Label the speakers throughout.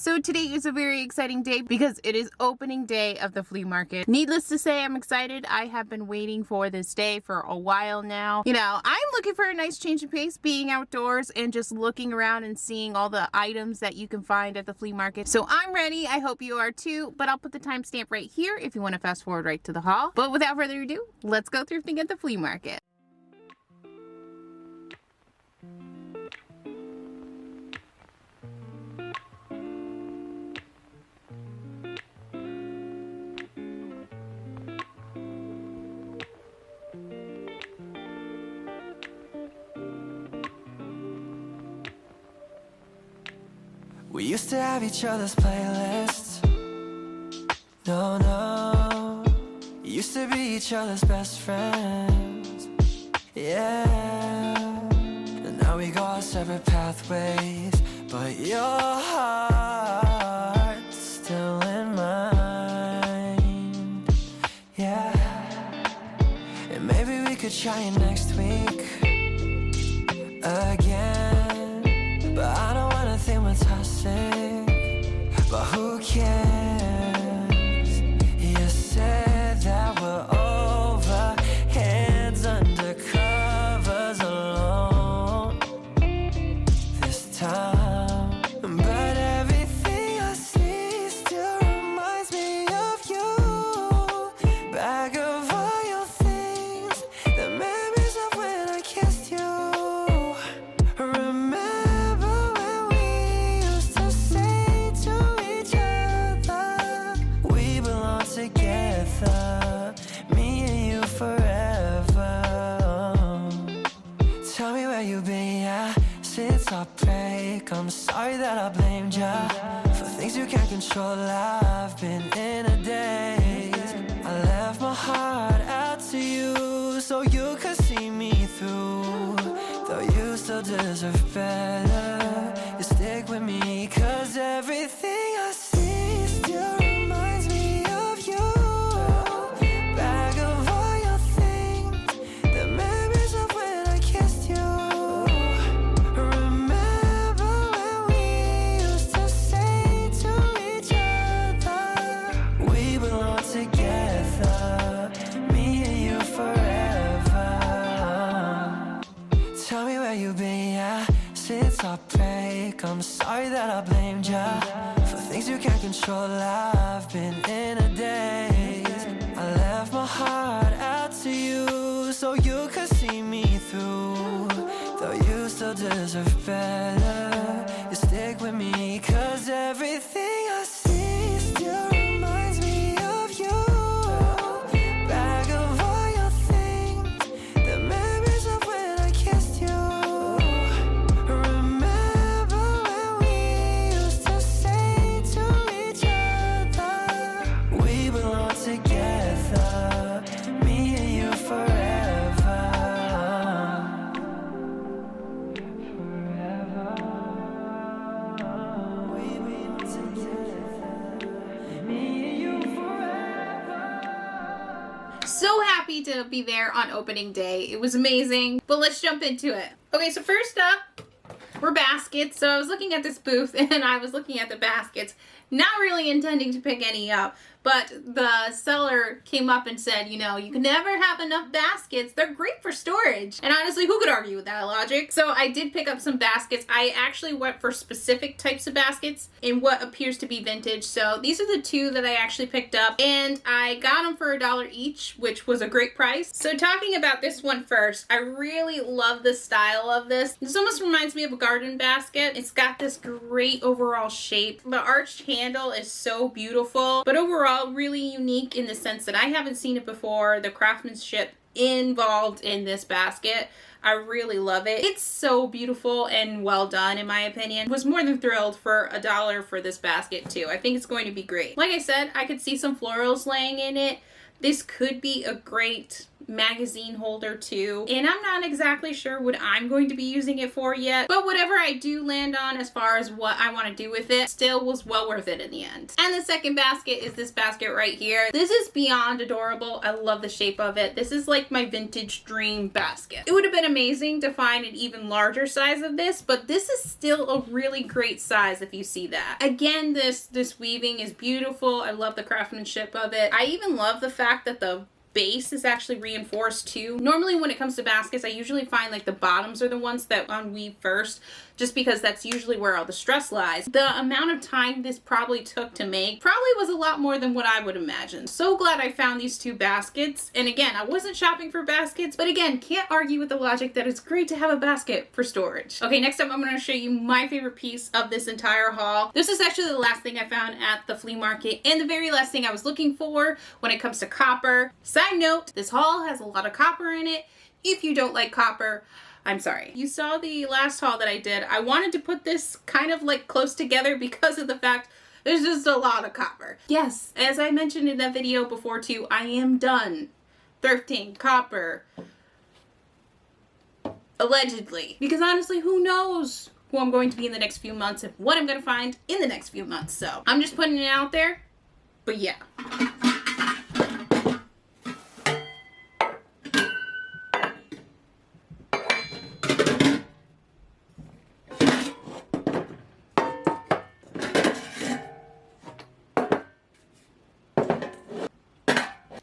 Speaker 1: So today is a very exciting day because it is opening day of the flea market. Needless to say, I'm excited. I have been waiting for this day for a while now. You know, I'm looking for a nice change of pace, being outdoors and just looking around and seeing all the items that you can find at the flea market. So I'm ready. I hope you are too, but I'll put the timestamp right here if you want to fast forward right to the haul. But without further ado, let's go thrifting at the flea market.
Speaker 2: We used to have each other's playlists. No, used to be each other's best friends. Yeah, and now we go our separate pathways, but your heart's still in mine. Yeah, and maybe we could try it next week again, but I don't wanna think we're toxic, but who cares? You said that we're over, hands under covers alone this time, but everything I see still reminds me of you. Bag of all your things, the memories of when I kissed you. Remember when we used to say to each other, we belong together, me and you forever. Tell me where you've been, yeah, since our break. I'm sorry that I blamed ya for things you can't control. I've been in a daze. I left my heart out to you so you could see me through. Though you still deserve better, you stick with me, cause everything I see still reminds me of you. Bag of all your things, the memories of when I kissed you. Remember when we used to say to each other, we belong together, me and you forever. Tell me where you've been, yeah, since our break. I'm sorry that I blamed ya for things you can't control. I've been in a daze. I left my heart out to you so you could see me through. Though you still deserve better, you stick with me, cause everything I see still reminds me of you. Bag of all your things, the memories of when I kissed you. Remember when we used to say to each other, we belong together, me and you forever. Forever. We belong together, me and you forever.
Speaker 1: So happy to be there on opening day. It was amazing, but let's jump into it. Okay, so first up, we're baskets. So I was looking at this booth and I was looking at the baskets, not really intending to pick any up, but the seller came up and said, you know, you can never have enough baskets. They're great for storage. And honestly, who could argue with that logic? So I did pick up some baskets. I actually went for specific types of baskets in what appears to be vintage. So these are the two that I actually picked up, and I got them for $1 each, which was a great price. So talking about this one first, I really love the style of this. This almost reminds me of a garden basket. It's got this great overall shape. The arched handle is so beautiful, but overall really unique in the sense that I haven't seen it before. The craftsmanship involved in this basket, I really love it. It's so beautiful and well done, in my opinion. Was more than thrilled for $1 for this basket too. I think it's going to be great. Like I said, I could see some florals laying in it, This could be a great magazine holder too, and I'm not exactly sure what I'm going to be using it for yet, but whatever I do land on as far as what I want to do with it still was well worth it in the end. And the second basket is this basket right here. This is beyond adorable. I love the shape of it. This is like my vintage dream basket. It would have been amazing to find an even larger size of this, but this is still a really great size if you see that. Again, this weaving is beautiful. I love the craftsmanship of it. I even love the fact that the base is actually reinforced too. Normally when it comes to baskets, I usually find like the bottoms are the ones that unweave first, just because that's usually where all the stress lies. The amount of time this probably took to make probably was a lot more than what I would imagine. So glad I found these two baskets. And again, I wasn't shopping for baskets, but again, can't argue with the logic that it's great to have a basket for storage. Okay, next up I'm going to show you my favorite piece of this entire haul. This is actually the last thing I found at the flea market and the very last thing I was looking for when it comes to copper. Side note, this haul has a lot of copper in it. If you don't like copper, I'm sorry. You saw the last haul that I did. I wanted to put this kind of like close together because of the fact there's just a lot of copper. Yes, as I mentioned in that video before too, I am done thrifting copper. Allegedly. Because honestly, who knows who I'm going to be in the next few months and what I'm going to find in the next few months. So I'm just putting it out there. But yeah.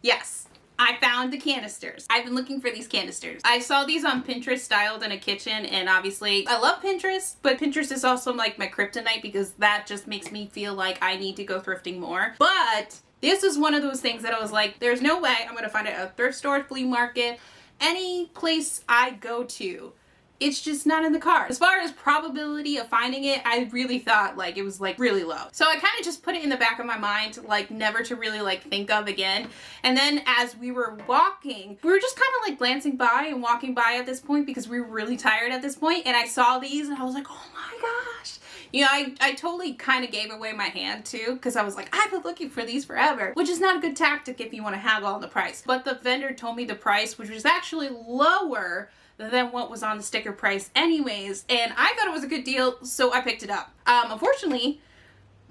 Speaker 1: Yes, I found the canisters. I've been looking for these canisters. I saw these on Pinterest styled in a kitchen, and obviously I love Pinterest, but Pinterest is also like my kryptonite because that just makes me feel like I need to go thrifting more. But this is one of those things that I was like, there's no way I'm gonna find it at a thrift store, flea market, any place I go to. It's just not in the cards. As far as probability of finding it, I really thought like it was like really low. So I kind of just put it in the back of my mind, like never to really like think of again. And then as we were walking, we were just kind of like glancing by and walking by at this point because we were really tired at this point. And I saw these and I was like, oh my gosh. You know, I totally kind of gave away my hand too because I was like, I've been looking for these forever, which is not a good tactic if you want to haggle on the price. But the vendor told me the price, which was actually lower than what was on the sticker price anyways, and I thought it was a good deal, so I picked it up. Unfortunately,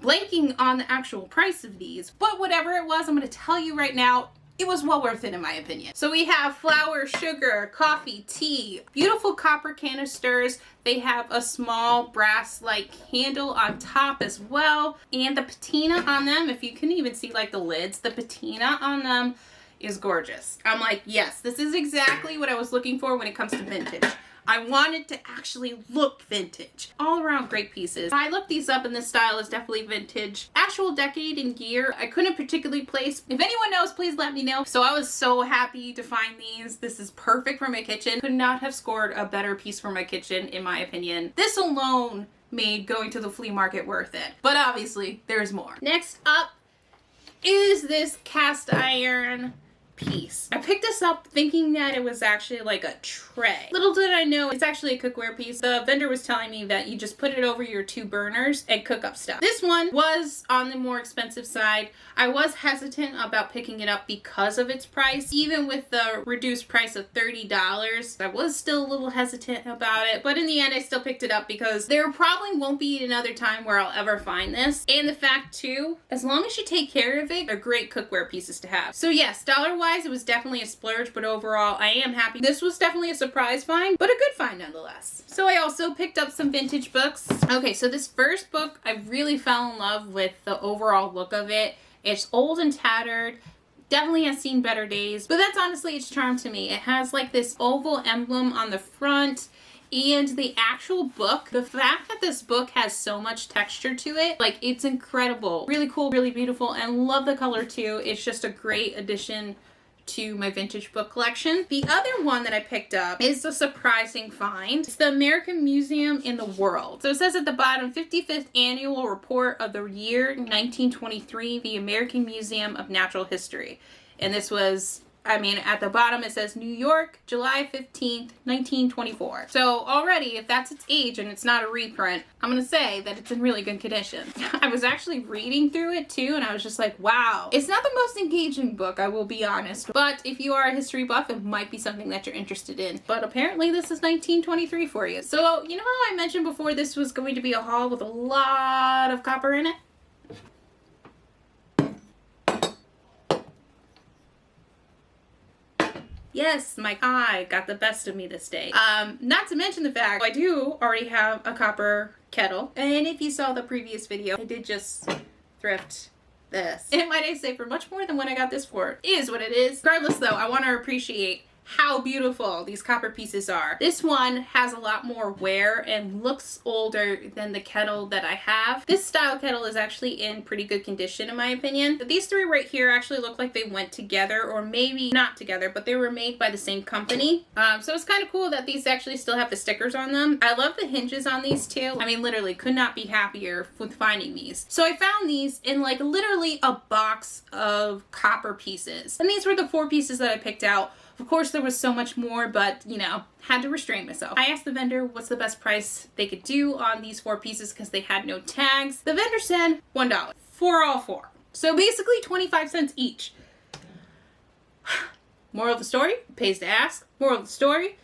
Speaker 1: blanking on the actual price of these, but whatever it was, I'm going to tell you right now, it was well worth it in my opinion. So we have flour, sugar, coffee, tea, beautiful copper canisters. They have a small brass like handle on top as well, and the patina on them, if you can even see like the lids, the patina on them is gorgeous. I'm like, yes, this is exactly what I was looking for when it comes to vintage. I wanted to actually look vintage. All around great pieces. I looked these up and this style is definitely vintage. Actual decade and year, I couldn't particularly place. If anyone knows, please let me know. So I was so happy to find these. This is perfect for my kitchen. Could not have scored a better piece for my kitchen, in my opinion. This alone made going to the flea market worth it. But obviously, there's more. Next up is this cast iron piece. I picked this up thinking that it was actually like a tray. Little did I know it's actually a cookware piece. The vendor was telling me that you just put it over your 2 burners and cook up stuff. This one was on the more expensive side. I was hesitant about picking it up because of its price. Even with the reduced price of $30, I was still a little hesitant about it, but in the end I still picked it up because there probably won't be another time where I'll ever find this. And the fact too, as long as you take care of it, they're great cookware pieces to have. So yes, dollar-wise it was definitely a splurge, but overall I am happy. This was definitely a surprise find, but a good find nonetheless. So I also picked up some vintage books. Okay, so this first book, I really fell in love with the overall look of it. It's old and tattered, definitely has seen better days, but that's honestly its charm to me. It has like this oval emblem on the front. And the actual book, the fact that this book has so much texture to it, like it's incredible. Really cool, really beautiful, and love the color too. It's just a great addition to my vintage book collection. The other one that I picked up is a surprising find. It's the American Museum in the World. So it says at the bottom, 55th Annual Report of the Year 1923, the American Museum of Natural History. And this was I mean, at the bottom it says New York, July 15th, 1924. So already, if that's its age and it's not a reprint, I'm gonna say that it's in really good condition. I was actually reading through it too, and I was just like, wow. It's not the most engaging book, I will be honest, but if you are a history buff, it might be something that you're interested in. But apparently this is 1923 for you. So, you know how I mentioned before this was going to be a haul with a lot of copper in it? Yes, my eye got the best of me this day. Not to mention the fact I do already have a copper kettle. And if you saw the previous video, I did just thrift this. And might I say, for much more than what I got this for. It is what it is. Regardless though, I want to appreciate how beautiful these copper pieces are. This one has a lot more wear and looks older than the kettle that I have. This style kettle is actually in pretty good condition in my opinion. But these three right here actually look like they went together, or maybe not together, but they were made by the same company. So it's kind of cool that these actually still have the stickers on them. I love the hinges on these too. I mean, literally could not be happier with finding these. So I found these in like literally a box of copper pieces. And these were the 4 pieces that I picked out. Of course, there was so much more, but, you know, had to restrain myself. I asked the vendor what's the best price they could do on these 4 pieces because they had no tags. The vendor said $1 for all 4. So basically 25 cents each. Moral of the story, pays to ask. Moral of the story,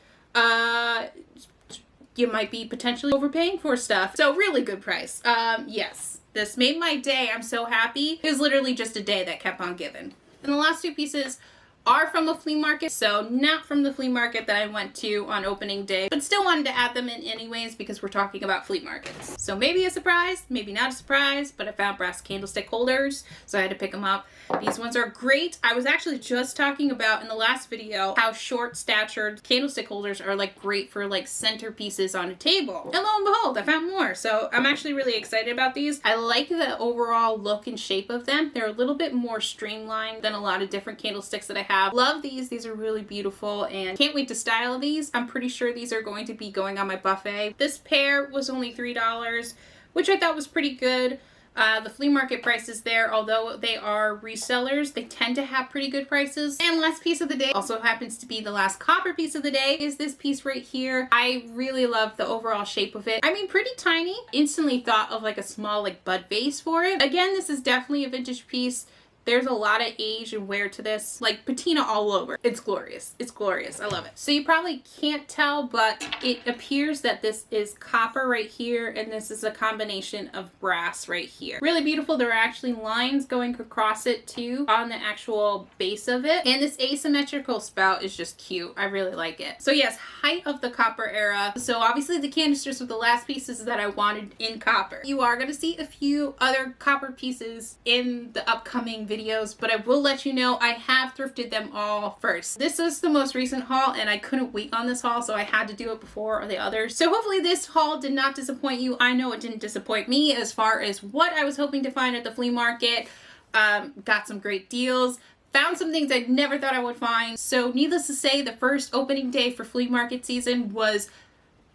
Speaker 1: you might be potentially overpaying for stuff. So really good price. Yes, this made my day. I'm so happy. It was literally just a day that kept on giving. And the last 2 pieces are from the flea market, so not from the flea market that I went to on opening day, but still wanted to add them in anyways because we're talking about flea markets. So maybe a surprise, maybe not a surprise, but I found brass candlestick holders, so I had to pick them up. These ones are great. I was actually just talking about in the last video how short-statured candlestick holders are like great for like centerpieces on a table. And lo and behold, I found more. So I'm actually really excited about these. I like the overall look and shape of them. They're a little bit more streamlined than a lot of different candlesticks that I have. Love these. These are really beautiful and can't wait to style these. I'm pretty sure these are going to be going on my buffet. This pair was only $3, which I thought was pretty good. The flea market prices there, although they are resellers, they tend to have pretty good prices. And last piece of the day also happens to be the last copper piece of the day is this piece right here. I really love the overall shape of it. I mean, pretty tiny. Instantly thought of like a small like bud vase for it. Again, this is definitely a vintage piece. There's a lot of age and wear to this, like patina all over. It's glorious. It's glorious. I love it. So you probably can't tell, but it appears that this is copper right here, and this is a combination of brass right here. Really beautiful. There are actually lines going across it too on the actual base of it. And this asymmetrical spout is just cute. I really like it. So yes, height of the copper era. So obviously the canisters were the last pieces that I wanted in copper. You are going to see a few other copper pieces in the upcoming videos, but I will let you know I have thrifted them all first. This is the most recent haul and I couldn't wait on this haul, so I had to do it before the others. So hopefully this haul did not disappoint you. I know it didn't disappoint me as far as what I was hoping to find at the flea market. Got some great deals. Found some things I never thought I would find. So needless to say, the first opening day for flea market season was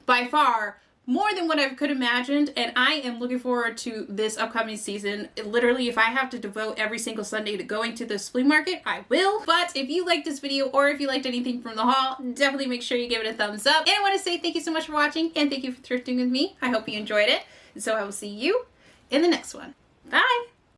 Speaker 1: by far more than what I could imagined, and I am looking forward to this upcoming season. Literally, if I have to devote every single Sunday to going to this flea market, I will. But if you liked this video or if you liked anything from the haul, definitely make sure you give it a thumbs up. And I want to say thank you so much for watching, and thank you for thrifting with me. I hope you enjoyed it. And so I will see you in the next one. Bye!